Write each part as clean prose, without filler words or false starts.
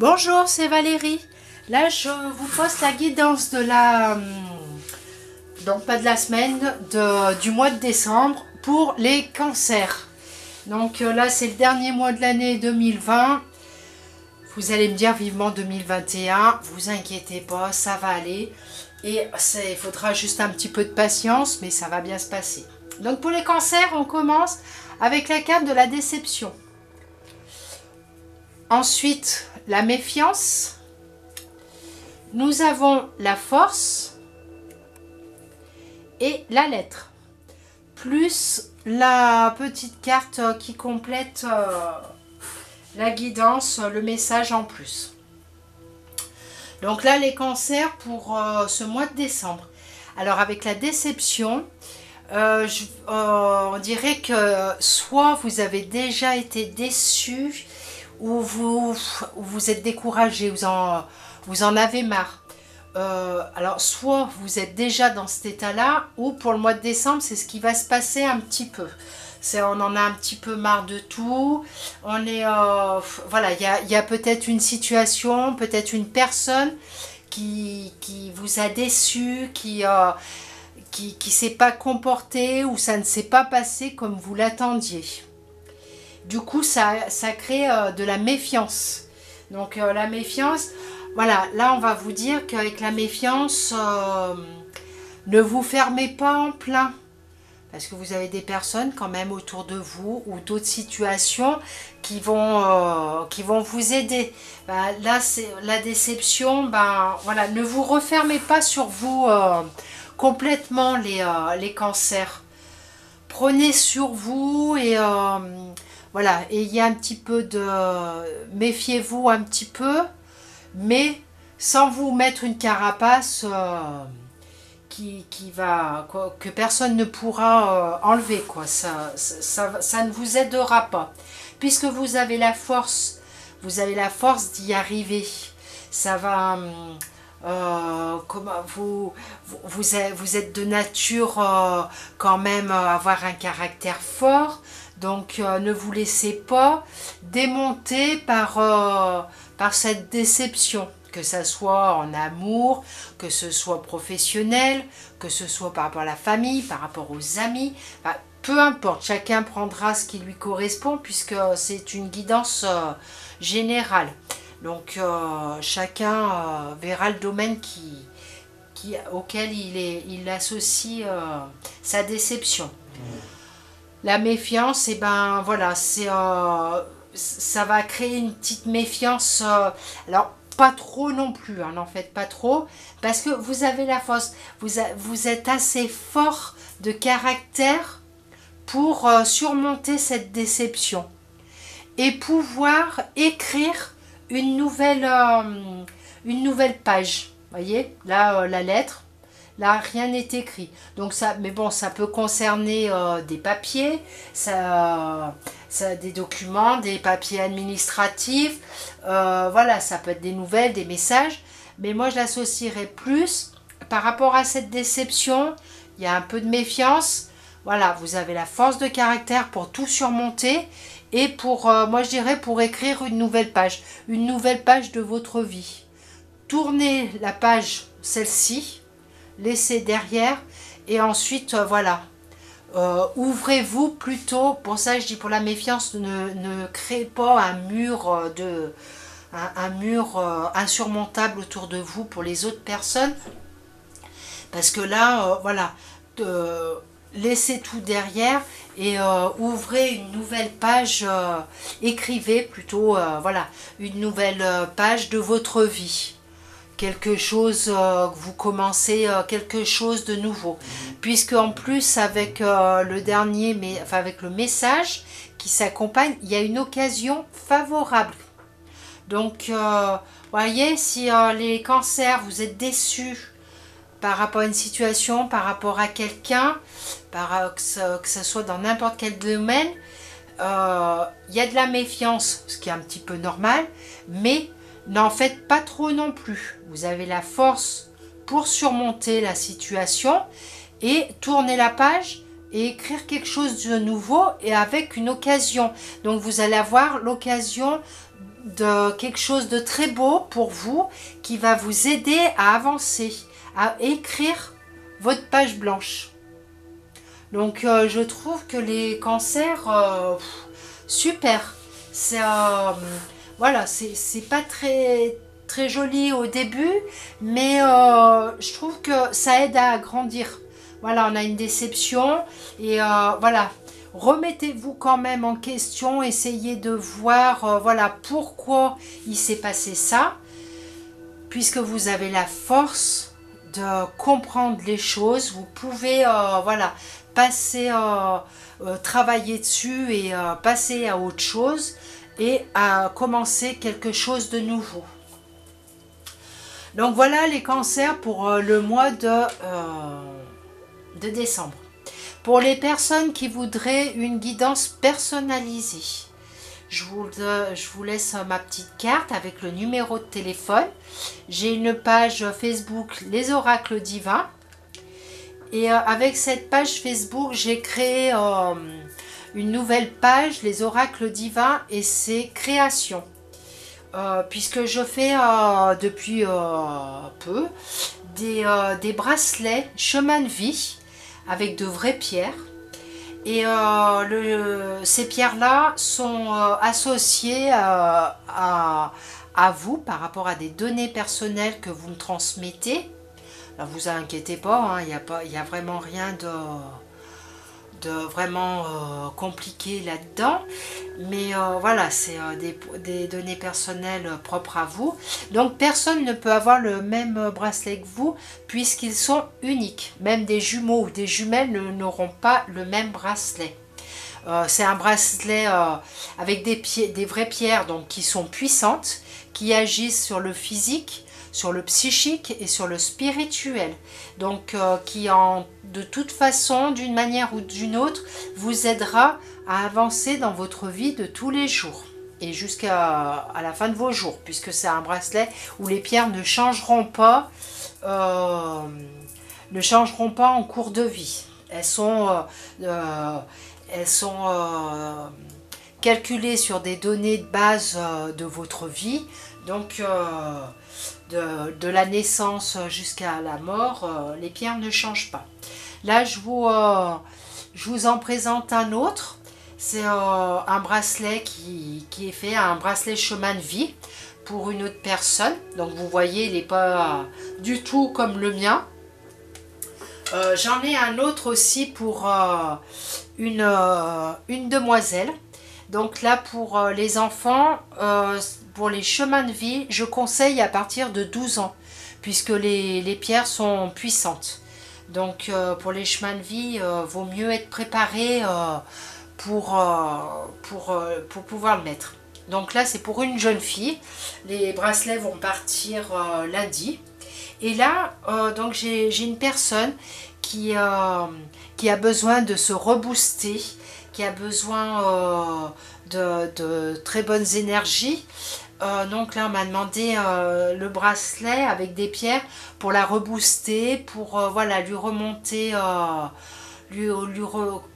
Bonjour, c'est Valérie. Là, je vous poste la guidance de la... donc pas de la semaine, du mois de décembre pour les cancers. Donc là, c'est le dernier mois de l'année 2020. Vous allez me dire vivement 2021. Vous inquiétez pas, ça va aller. Et il faudra juste un petit peu de patience, mais ça va bien se passer. Donc pour les cancers, on commence avec la carte de la déception. Ensuite, la méfiance. Nous avons la force et la lettre. Plus la petite carte qui complète la guidance, le message en plus. Donc là, les cancers pour ce mois de décembre. Alors avec la déception, on dirait que soit vous avez déjà été déçu, ou vous êtes découragé, vous en avez marre. Alors soit vous êtes déjà dans cet état-là, ou pour le mois de décembre, c'est ce qui va se passer un petit peu. On en a un petit peu marre de tout. On est, voilà, il y a peut-être une situation, peut-être une personne qui vous a déçu, qui s'est pas comporté, ou ça ne s'est pas passé comme vous l'attendiez. Du coup, ça crée de la méfiance. Donc la méfiance, voilà, là on va vous dire qu'avec la méfiance, ne vous fermez pas en plein. Parce que vous avez des personnes quand même autour de vous ou d'autres situations qui vont vous aider. Ben, là, c'est la déception. Ben, voilà, ne vous refermez pas sur vous complètement les cancers. Prenez sur vous et voilà, ayez un petit peu de... Méfiez-vous un petit peu, mais sans vous mettre une carapace que personne ne pourra enlever, quoi. Ça ne vous aidera pas. Puisque vous avez la force d'y arriver. Ça va... vous êtes de nature quand même avoir un caractère fort, donc ne vous laissez pas démonter par cette déception, que ça soit en amour, que ce soit professionnel, que ce soit par rapport à la famille, par rapport aux amis, enfin, peu importe, chacun prendra ce qui lui correspond puisque c'est une guidance générale. Donc chacun verra le domaine auquel il associe sa déception. La méfiance, et ben voilà, ça va créer une petite méfiance. Alors pas trop non plus, hein, n'en faites pas trop, parce que vous avez la force, vous êtes assez fort de caractère pour surmonter cette déception et pouvoir écrire une nouvelle page. Voyez, là, la lettre, là, rien n'est écrit. Donc ça, mais bon, ça peut concerner des papiers, des documents, des papiers administratifs. Voilà, ça peut être des nouvelles, des messages. Mais moi, je l'associerais plus par rapport à cette déception. Il y a un peu de méfiance. Voilà, vous avez la force de caractère pour tout surmonter. Et pour, moi je dirais, pour écrire une nouvelle page de votre vie. Tournez la page, celle-ci, laissez derrière, et ensuite, voilà, ouvrez-vous plutôt, pour ça je dis pour la méfiance, ne créez pas un mur, insurmontable autour de vous pour les autres personnes, parce que là, voilà, laissez tout derrière et ouvrez une nouvelle page, écrivez plutôt, voilà, une nouvelle page de votre vie. Quelque chose, vous commencez quelque chose de nouveau. Puisque en plus, avec le dernier, avec le message qui s'accompagne, il y a une occasion favorable. Donc, voyez, si les cancers, vous êtes déçus par rapport à une situation, par rapport à quelqu'un, que ce soit dans n'importe quel domaine, il y a de la méfiance, ce qui est un petit peu normal, mais n'en faites pas trop non plus. Vous avez la force pour surmonter la situation et tourner la page et écrire quelque chose de nouveau et avec une occasion. Donc vous allez avoir l'occasion de quelque chose de très beau pour vous qui va vous aider à avancer, à écrire votre page blanche. Donc je trouve que les cancers, super. C'est voilà, c'est pas très joli au début, mais je trouve que ça aide à grandir. Voilà, on a une déception et voilà, remettez-vous quand même en question, essayez de voir voilà pourquoi il s'est passé ça, puisque vous avez la force de comprendre les choses, vous pouvez voilà passer travailler dessus et passer à autre chose et à commencer quelque chose de nouveau. Donc voilà les cancers pour le mois de décembre. Pour les personnes qui voudraient une guidance personnalisée, je vous laisse ma petite carte avec le numéro de téléphone. J'ai une page Facebook Les Oracles Divins. Et avec cette page Facebook, j'ai créé une nouvelle page, Les Oracles Divins et ses créations. Puisque je fais depuis peu des bracelets chemin de vie avec de vraies pierres. Et ces pierres-là sont associées à vous par rapport à des données personnelles que vous me transmettez. Alors vous inquiétez pas, hein, il y a vraiment rien de vraiment compliqué là-dedans. Mais voilà, c'est des données personnelles propres à vous. Donc personne ne peut avoir le même bracelet que vous puisqu'ils sont uniques. Même des jumeaux ou des jumelles n'auront pas le même bracelet. C'est un bracelet avec des vraies pierres donc, qui sont puissantes, qui agissent sur le physique, sur le psychique et sur le spirituel. Donc qui de toute façon, d'une manière ou d'une autre, vous aidera à avancer dans votre vie de tous les jours et jusqu'à la fin de vos jours, puisque c'est un bracelet où les pierres ne changeront pas en cours de vie. Elles sont calculées sur des données de base de votre vie, donc de la naissance jusqu'à la mort, les pierres ne changent pas. Là, je vous en présente un autre. C'est un bracelet qui est fait, un bracelet chemin de vie pour une autre personne. Donc vous voyez, il n'est pas du tout comme le mien. J'en ai un autre aussi pour une demoiselle. Donc là, pour les enfants, pour les chemins de vie, je conseille à partir de 12 ans, puisque les pierres sont puissantes. Donc pour les chemins de vie, vaut mieux être préparé pour pouvoir le mettre. Donc là, c'est pour une jeune fille. Les bracelets vont partir lundi. Et là, donc j'ai une personne qui a besoin de se rebooster, qui a besoin de très bonnes énergies. Donc là, on m'a demandé le bracelet avec des pierres pour la rebooster, pour voilà, lui remonter,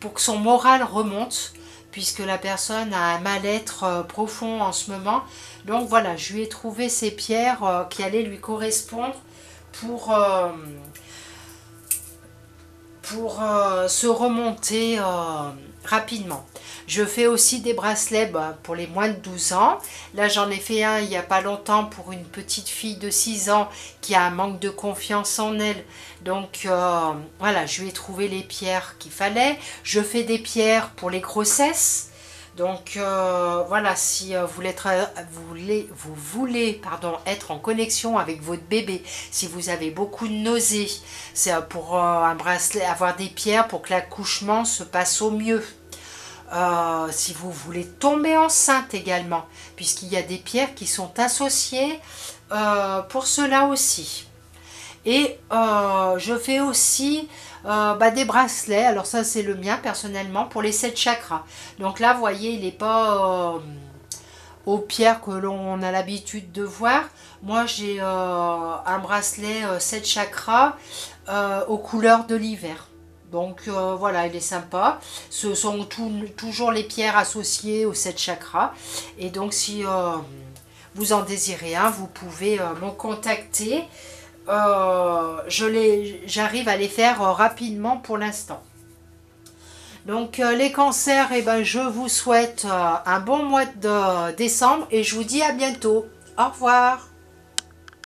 pour que son moral remonte, puisque la personne a un mal-être profond en ce moment. Donc voilà, je lui ai trouvé ces pierres qui allaient lui correspondre pour se remonter rapidement. Je fais aussi des bracelets pour les moins de 12 ans. Là, j'en ai fait un il n'y a pas longtemps pour une petite fille de 6 ans qui a un manque de confiance en elle. Donc, voilà, je lui ai trouvé les pierres qu'il fallait. Je fais des pierres pour les grossesses. Donc, voilà, si vous voulez être en connexion avec votre bébé, si vous avez beaucoup de nausées, c'est pour un bracelet, avoir des pierres pour que l'accouchement se passe au mieux. Si vous voulez tomber enceinte également, puisqu'il y a des pierres qui sont associées pour cela aussi. Et je fais aussi des bracelets, alors ça c'est le mien personnellement, pour les 7 chakras. Donc là, vous voyez, il n'est pas aux pierres que l'on a l'habitude de voir. Moi, j'ai un bracelet 7 chakras aux couleurs de l'hiver. Donc voilà, il est sympa. Ce sont toujours les pierres associées aux 7 chakras. Et donc si vous en désirez un, vous pouvez me contacter. J'arrive à les faire rapidement pour l'instant. Donc les cancers, eh ben, je vous souhaite un bon mois de décembre et je vous dis à bientôt. Au revoir.